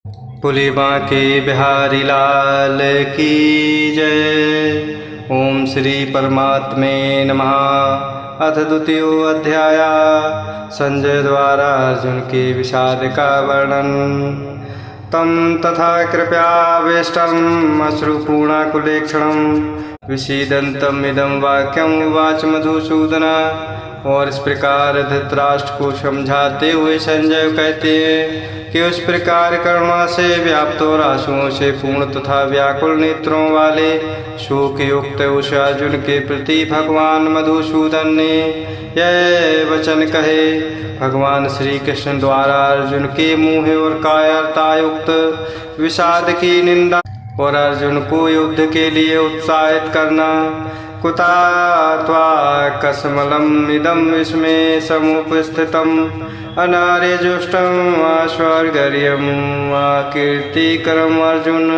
बोले बांके बिहारी लाल की जय। ओम श्री परमात्मे नमः। अथ द्वितीय अध्याय। संजय द्वारा अर्जुन के विषाद का वर्णन। तम तथा कृपयावेष्टम् अश्रुपूर्णाकुलेक्षणं विषीदन्तम् इदं वाक्यम् उवाच मधुसूदन। और इस प्रकार धृतराष्ट्र को समझाते हुए संजय कहते हैं कि उस प्रकार करुणा से व्याप्त और आंसुओं से पूर्ण तथा व्याकुल नेत्रों वाले शोक युक्त उस अर्जुन के प्रति भगवान मधुसूदन ने यह वचन कहे। भगवान श्री कृष्ण द्वारा अर्जुन के मोह और कायरता युक्त विषाद की निंदा और अर्जुन को युद्ध के लिए उत्साहित करना। कुता त्वा कसमलम् इदं विस्मे समुपस्थितम् अनार्यजुष्टम् आश्वर्गर्यम् कीर्तिकरम् अर्जुन।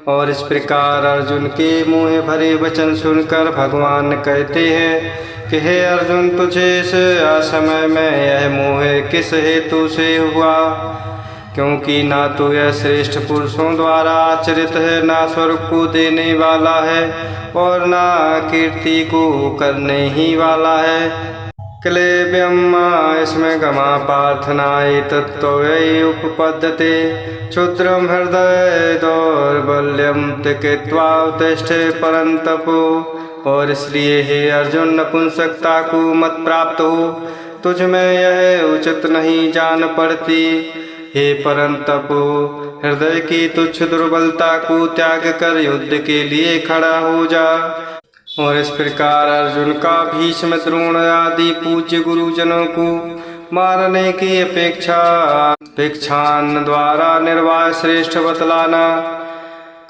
और इस प्रकार अर्जुन के मुँह भरे वचन सुनकर भगवान कहते हैं कि हे अर्जुन, तुझे इस असमय में यह मोह किस हेतु से हुआ? क्योंकि ना तो यह श्रेष्ठ पुरुषों द्वारा आचरित है, ना स्वर्ग को देने वाला है और ना कीर्ति को करने ही वाला है। क्लेव्यम इसमें गमा प्रार्थनाए तत्त्वय उपपद्यते क्षुद्रम हृदय दौर्बल्यम त्यक्त्वा उत्तिष्ठे परंतपो। और इसलिए हे अर्जुन, नपुंसकता को मत प्राप्त हो, तुझ में यह उचित नहीं जान पड़ती। हे परंतप, हृदय की तुच्छ दुर्बलता को त्याग कर युद्ध के लिए खड़ा हो जा। और इस प्रकार अर्जुन का भीष्म द्रोण आदि पूज्य गुरुजनों को मारने की अपेक्षान द्वारा निर्वाह श्रेष्ठ बतलाना।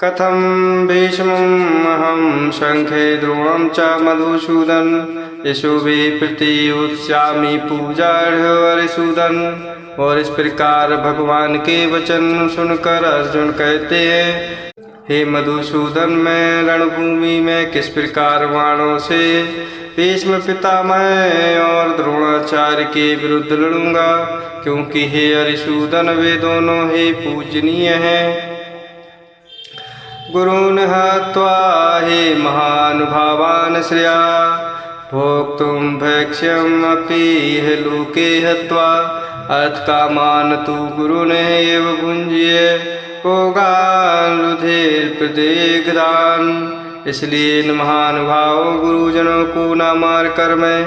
कथम भीष्महं शंखे द्रोणं च मधुसूदन यशोभि प्रति उत्स्यामि पूजार्हरिसूदन। और इस प्रकार भगवान के वचन सुनकर अर्जुन कहते हैं, हे मधुसूदन, मैं रणभूमि में किस प्रकार बाणों से भीष्म पितामह और द्रोणाचार्य के विरुद्ध लड़ूंगा, क्योंकि हे हरिसूदन, वे दोनों ही पूजनीय हैं। गुरून् हत्वा हे महानुभावान् श्रिया भोक्तुं भक्ष्यमपि हे लोके हत्वा। अर्थ का मान तू गुरु ने एव भुंजिए भोगान रुधिर प्रदेघदान। इसलिए इन महानुभावों गुरुजनों को न मार कर मैं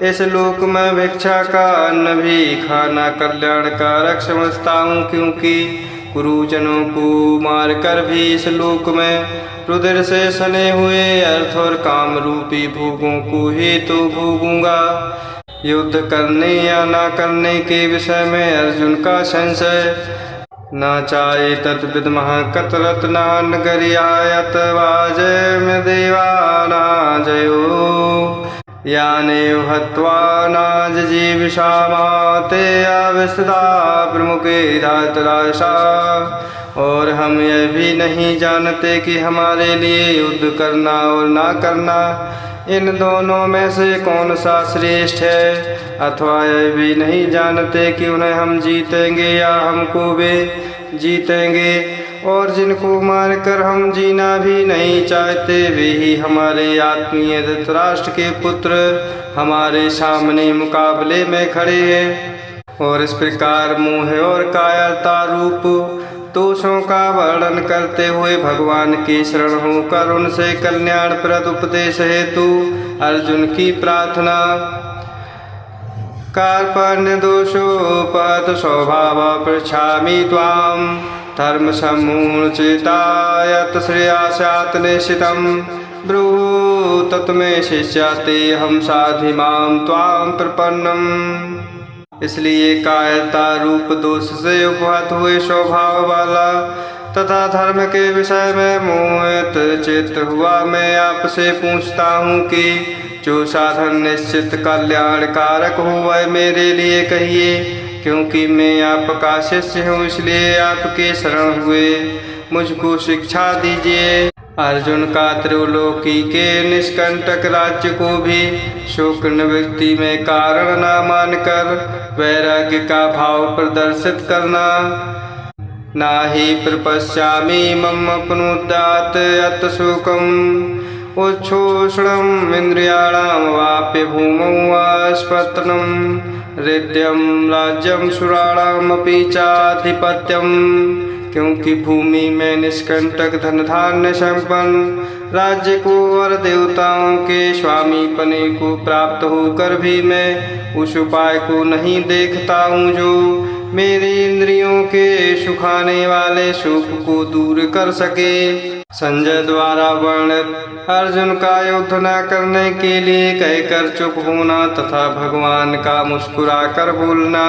इस लोक में भिक्षा का अन्न भी खाना कल्याणकारक समझता हूँ, क्योंकि गुरुजनों को मार कर भी इस लोक में रुधिर से सने हुए अर्थ और काम रूपी भोगों को ही तो भोगूंगा। युद्ध करने या ना करने के विषय में अर्जुन का संशय न चाहे तद्विद्मः कतरत्नान् गरियायत वाजय में देवाना जयो यानेव हत्वा नाजीविषामाते अविस्तदा प्रमुखे धातराशा। और हम यह भी नहीं जानते कि हमारे लिए युद्ध करना और ना करना इन दोनों में से कौन सा श्रेष्ठ है, अथवा यह भी नहीं जानते कि उन्हें हम जीतेंगे या हमको वे जीतेंगे। और जिनको मारकर हम जीना भी नहीं चाहते, वे ही हमारे आत्मीय धृतराष्ट्र के पुत्र हमारे सामने मुकाबले में खड़े हैं। और इस प्रकार मोह और कायरता रूप दोषों का वर्णन करते हुए भगवान की शरण होकर उनसे कल्याणप्रद उपदेश हेतु अर्जुन की प्रार्थना। कार्पण्य दोषोपहत स्वभाव पृच्छामि त्वां धर्म सम्मूढचेता श्रेयास्यात् निश्चितं ब्रूहि तत्मे शिष्याते हम साधि मां त्वां प्रपन्नम्। इसलिए कायरता रूप दोष से उपहत हुए स्वभाव वाला तथा धर्म के विषय में मोहित चित्त हुआ मैं आपसे पूछता हूँ कि जो साधन निश्चित कल्याणकारक हो वह मेरे लिए कहिए, क्योंकि मैं आपका शिष्य हूँ, इसलिए आपके शरण हुए मुझको शिक्षा दीजिए। अर्जुन का त्रिलोकी के निष्कंटक राज्य को भी शोक निवृत्ति में कारण न मानकर वैराग्य का भाव प्रदर्शित करना। नाहि प्रपश्यामि मम पुनरुद्धात् यत् शोकम् उच्छोषणम् इन्द्रियाणां वाप्य भूमौ वास्पतनं हृदयं राज्यं सुराणामपि चाधिपत्यम्। क्योंकि भूमि में निष्कंटक धन धान्य संपन्न राज्य को और देवताओं के स्वामी पने को प्राप्त होकर भी मैं उस उपाय को नहीं देखता हूँ जो मेरी इंद्रियों के सुखाने वाले सुख को दूर कर सके। संजय द्वारा वर्णित अर्जुन का युद्ध न करने के लिए कहकर चुप होना तथा भगवान का मुस्कुराकर बोलना।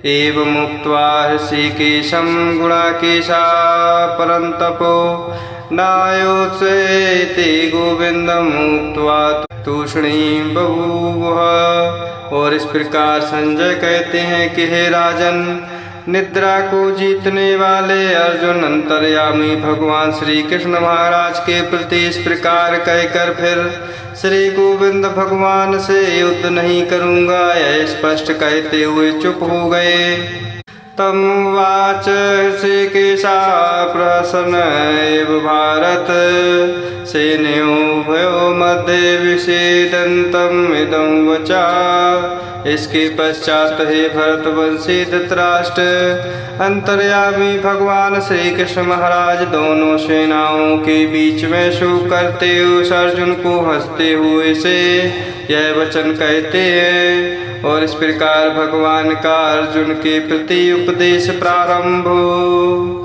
एवं मुक्त्वा ऋषिकेशं गुणाकेशा परन्तपो नायोत्सेति गोविंदम मुक्त्वा तूष्णीं बभूवः। और इस प्रकार संजय कहते हैं कि हे राजन, निद्रा को जीतने वाले अर्जुन अंतर्यामी भगवान श्री कृष्ण महाराज के प्रति इस प्रकार कहकर फिर श्री गोविंद भगवान से युद्ध नहीं करूँगा यह स्पष्ट कहते हुए चुप हो गए। तम वाच ऋषिकेशा प्रसन्न एव भारत सेनयोर्भयो मध्ये विषेदन्तम् इदं वचा। इसके पश्चात हे भरतवंशी धृतराष्ट्र, अंतर्यामी भगवान श्री कृष्ण महाराज दोनों सेनाओं के बीच में शोक करते उस अर्जुन को हंसते हुए से यह वचन कहते हैं। और इस प्रकार भगवान का अर्जुन के प्रति उपदेश प्रारंभ हो।